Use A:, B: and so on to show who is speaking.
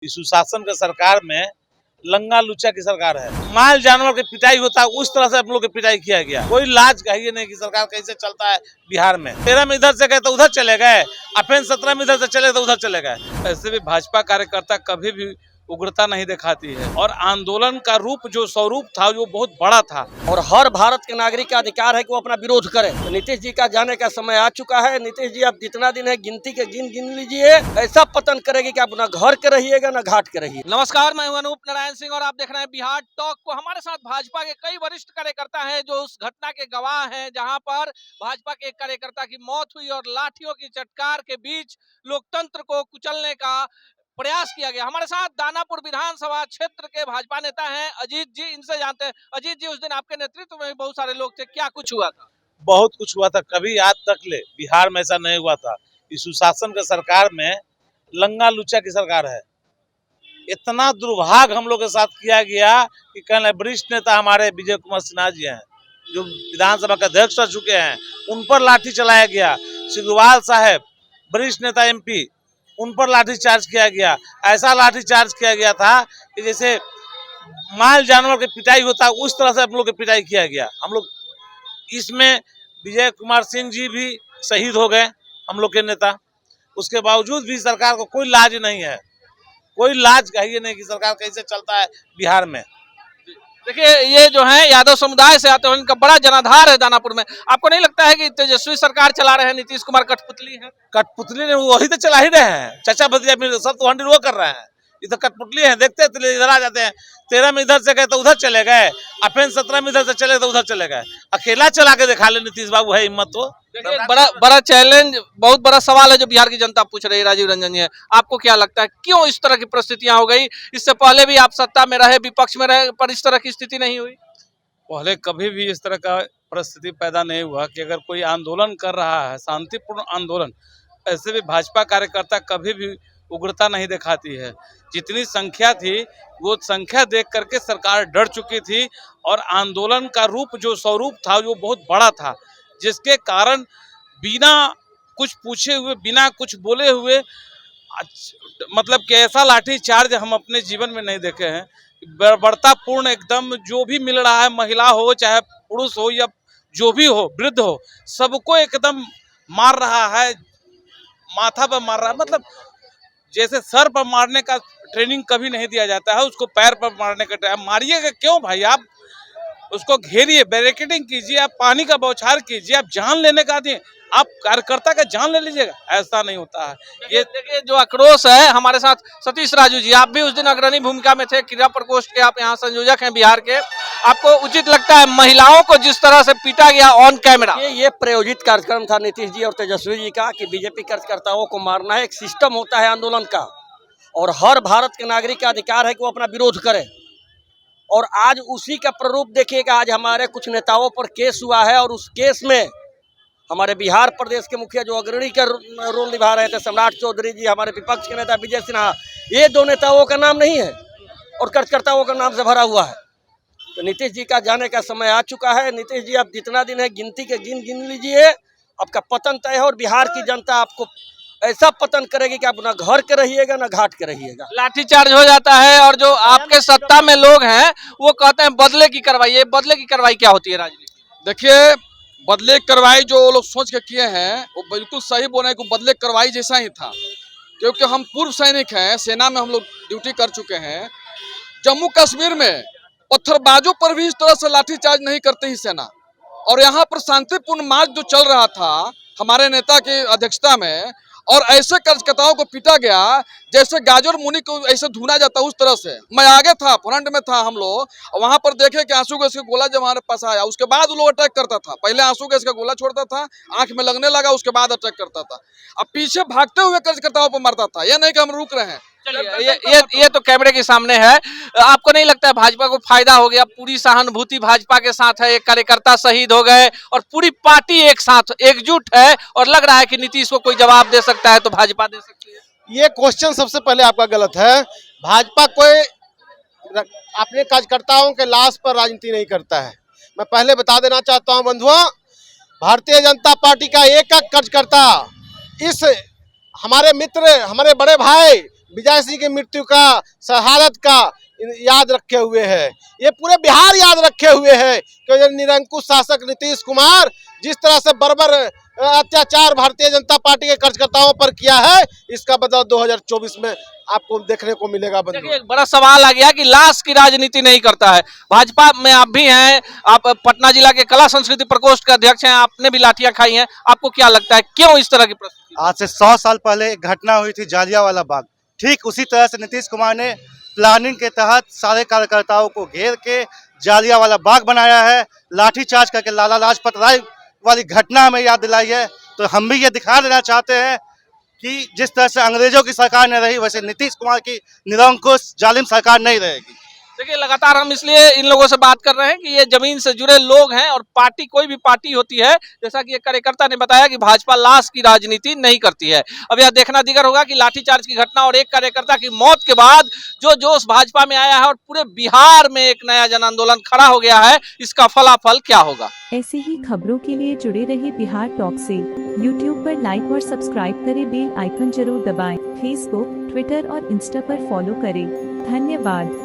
A: इस सुशासन के सरकार में लंगा लुच्चा की सरकार है। माल जानवर की पिटाई होता है उस तरह से हम लोग की पिटाई किया गया। कोई लाज कहिए नहीं कि सरकार कैसे चलता है बिहार में। 13 में इधर से गए तो उधर चले गए, फिर 17 में इधर से चले तो उधर चले गए। ऐसे भी भाजपा कार्यकर्ता कभी भी उग्रता नहीं दिखाती है और आंदोलन का रूप जो स्वरूप था वो बहुत बड़ा था
B: और हर भारत के नागरिक का अधिकार है कि वो अपना विरोध करे। तो नीतीश जी का जाने का समय आ चुका है। नीतीश जी अब जितना दिन है गिनती के गिन लीजिए। ऐसा पतन करेगी कि आप ना घर के रहिएगा ना घाट के रहिए।
C: नमस्कार, मैं हूं अनूप नारायण सिंह और आप देख रहे हैं बिहार टॉक को। हमारे साथ भाजपा के कई वरिष्ठ कार्यकर्ता हैं जो उस घटना के गवाह हैं जहां पर भाजपा के एक कार्यकर्ता की मौत हुई और लाठियों की चटकार के बीच लोकतंत्र को कुचलने का प्रयास किया गया। हमारे साथ दानापुर विधानसभा क्षेत्र के भाजपा नेता हैं अजीत जी, इनसे जानते हैं। अजीत जी, उस दिन आपके नेतृत्व में भी बहुत सारे लोग थे, क्या कुछ हुआ था?
A: बहुत कुछ हुआ था। कभी आज तक ले बिहार में ऐसा नहीं हुआ था। इस सुशासन के सरकार में लंगा लुच्चा की सरकार है। इतना दुर्भाग्य हम लोग के साथ किया गया कि कल वरिष्ठ नेता हमारे विजय कुमार सिन्हा जी हैं जो विधानसभा के अध्यक्ष रह चुके हैं, उन पर लाठी चलाया गया। सिग्रीवाल साहब वरिष्ठ नेता MP, उन पर लाठी चार्ज किया गया। ऐसा लाठी चार्ज किया गया था कि जैसे माल जानवर की पिटाई होता है उस तरह से हम लोग की पिटाई किया गया। हम लोग इसमें विजय कुमार सिंह जी भी शहीद हो गए, हम लोग के नेता। उसके बावजूद भी सरकार को कोई लाज नहीं है। कोई लाज कहिए नहीं कि सरकार कैसे चलता है बिहार में।
C: देखिए, ये जो है यादव समुदाय से आते हैं, इनका बड़ा जनाधार है दानापुर में। आपको नहीं लगता है कि तेजस्वी सरकार चला रहे हैं, नीतीश कुमार कठपुतली है?
A: कठपुतली ने वही तो चला ही रहे हैं। चाचा भतीजा सब तो हंडी वो कर रहे हैं। ये तो कठपुतली है, देखते हैं इधर आ जाते हैं। 13 में इधर से गए तो उधर चले गए, फिर 17 में इधर से चले तो उधर चले गए। अकेला चला के दिखा ले नीतीश बाबू, है हिम्मत तो।
C: देखिए, बड़ा चैलेंज, बहुत बड़ा सवाल है जो बिहार की जनता पूछ रही है। राजीव रंजन जी, आपको क्या लगता है क्यों इस तरह की परिस्थितियां हो गई? इससे पहले भी आप सत्ता में रहे, विपक्ष में रहे, पर इस तरह की स्थिति नहीं हुई?
A: पहले कभी भी इस तरह का परिस्थिति पैदा नहीं हुआ कि अगर कोई आंदोलन कर रहा है, शांतिपूर्ण आंदोलन, ऐसे भी भाजपा कार्यकर्ता कभी भी उग्रता नहीं दिखाती है। जितनी संख्या थी वो संख्या देख करके सरकार डर चुकी थी और आंदोलन का रूप जो स्वरूप था वो बहुत बड़ा था, जिसके कारण बिना कुछ पूछे हुए, बिना कुछ बोले हुए, मतलब कि ऐसा लाठी चार्ज हम अपने जीवन में नहीं देखे हैं। बर्बरतापूर्ण एकदम जो भी मिल रहा है, महिला हो चाहे पुरुष हो या जो भी हो, वृद्ध हो, सबको एकदम मार रहा है, माथा पर मार रहा है। मतलब जैसे सर पर मारने का ट्रेनिंग कभी नहीं दिया जाता है, उसको पैर पर मारने का मारिएगा क्यों भाई? आप उसको घेरिए, बैरिकेडिंग कीजिए, आप पानी का बौछार कीजिए, आप जान लेने का आदमी, आप कार्यकर्ता का जान ले लीजिएगा, ऐसा नहीं होता है।
C: ये देखिए, जो आक्रोश है, हमारे साथ सतीश राजू जी, आप भी उस दिन अग्रणी भूमिका में थे, क्रीड़ा प्रकोष्ठ के आप यहाँ संयोजक हैं बिहार के। आपको उचित लगता है महिलाओं को जिस तरह से पीटा गया ऑन कैमरा?
B: ये प्रायोजित कार्यक्रम था नीतीश जी और तेजस्वी जी का कि बीजेपी कार्यकर्ताओं को मारना है। एक सिस्टम होता है आंदोलन का और हर भारत के नागरिक का अधिकार है कि वो अपना विरोध करे। और आज उसी का प्ररूप देखिएगा। आज हमारे कुछ नेताओं पर केस हुआ है और उस केस में हमारे बिहार प्रदेश के मुखिया जो अग्रणी का रोल निभा रहे थे, सम्राट चौधरी जी, हमारे विपक्ष के नेता विजय सिन्हा, ये दो नेताओं का नाम नहीं है और कार्यकर्ताओं का नाम से भरा हुआ है। तो नीतीश जी का जाने का समय आ चुका है। नीतीश जी अब जितना दिन है गिनती के गिन लीजिए। आपका पतन तय है और बिहार की जनता आपको ऐसा पतन करेगी कि आप ना घर के रहिएगा ना घाट के रहिएगा।
C: लाठीचार्ज हो जाता है और जो आपके सत्ता में लोग हैं वो कहते हैं बदले की कार्रवाई। ये बदले की कार्रवाई क्या होती है राजनीति?
D: देखिए, बदले की कार्रवाई जो लोग सोच के किए हैं वो बिल्कुल सही बोल रहे हैं कि बदले की कार्रवाई जैसा ही था, क्योंकि हम पूर्व सैनिक हैं, सेना में हम लोग ड्यूटी कर चुके हैं। जम्मू कश्मीर में पत्थरबाजों पर भी इस तरह से लाठीचार्ज नहीं करती ही सेना। और यहाँ पर शांतिपूर्ण मार्च जो चल रहा था हमारे नेता की अध्यक्षता में, और ऐसे कार्यकर्ताओं को पीटा गया जैसे गाजर मुनि को ऐसे धुना जाता, उस तरह से। मैं आगे था, फ्रंट में था हम लोग, वहां पर देखे कि आंसू गैस का गोला जब हमारे पास आया, उसके बाद वो लोग अटैक करता था। पहले आंसू गैस का गोला छोड़ता था, आंख में लगने लगा, उसके बाद अटैक करता था। अब पीछे भागते हुए कार्यकर्ताओं पर मारता था। यह नहीं कि हम रुक रहे हैं।
C: चलिए, ये तो कैमरे के सामने है। आपको नहीं लगता है भाजपा को फायदा हो गया? पूरी सहानुभूति भाजपा के साथ है, एक कार्यकर्ता शहीद हो गए और पूरी पार्टी एक साथ एकजुट है और लग रहा है कि नीतीश को कोई जवाब दे सकता है तो भाजपा दे सकती है।
E: ये क्वेश्चन सबसे पहले आपका गलत है। भाजपा कोई अपने कार्यकर्ताओं के लाश पर राजनीति नहीं करता है। मैं पहले बता देना चाहता हूं बंधुओं, भारतीय जनता पार्टी का एक एक कार्यकर्ता, इस हमारे मित्र, हमारे बड़े भाई विजय सिंह की मृत्यु का, शहादत का याद रखे हुए है। ये पूरे बिहार याद रखे हुए है कि ये निरंकुश शासक नीतीश कुमार जिस तरह से बर्बर अत्याचार भारतीय जनता पार्टी के कार्यकर्ताओं पर किया है, इसका बदला 2024 में आपको देखने को मिलेगा।
C: देखिए एक बड़ा सवाल आ गया कि लाश की राजनीति नहीं करता है। भाजपा में आप भी हैं, आप पटना जिला के कला संस्कृति प्रकोष्ठ के अध्यक्ष हैं, आपने भी लाठियां खाई हैं, आपको क्या लगता है क्यों इस तरह की प्रस्तुति?
F: आज से 100 साल पहले एक घटना हुई थी जालियांवाला बाग, ठीक उसी तरह से नीतीश कुमार ने प्लानिंग के तहत सारे कार्यकर्ताओं को घेर के जालियांवाला बाग बनाया है, लाठीचार्ज करके लाला लाजपत राय वाली घटना हमें याद दिलाई है। तो हम भी ये दिखा देना चाहते हैं कि जिस तरह से अंग्रेजों की सरकार नहीं रही, वैसे नीतीश कुमार की निरंकुश जालिम सरकार नहीं रहेगी।
C: देखिए लगातार हम इसलिए इन लोगों से बात कर रहे हैं कि ये जमीन से जुड़े लोग हैं और पार्टी कोई भी पार्टी होती है, जैसा कि एक कार्यकर्ता ने बताया कि भाजपा लाश की राजनीति नहीं करती है। अब यह देखना दिगर होगा कि लाठीचार्ज की घटना और एक कार्यकर्ता की मौत के बाद जो जोश भाजपा में आया है और पूरे बिहार में एक नया जन आंदोलन खड़ा हो गया है, इसका फलाफल क्या होगा।
G: ऐसे ही खबरों के लिए जुड़े रहिए बिहार टॉक से। यूट्यूब पर लाइक और सब्सक्राइब करें, बेल आइकन जरूर दबाएं। फेसबुक, ट्विटर और इंस्टा पर फॉलो करें। धन्यवाद।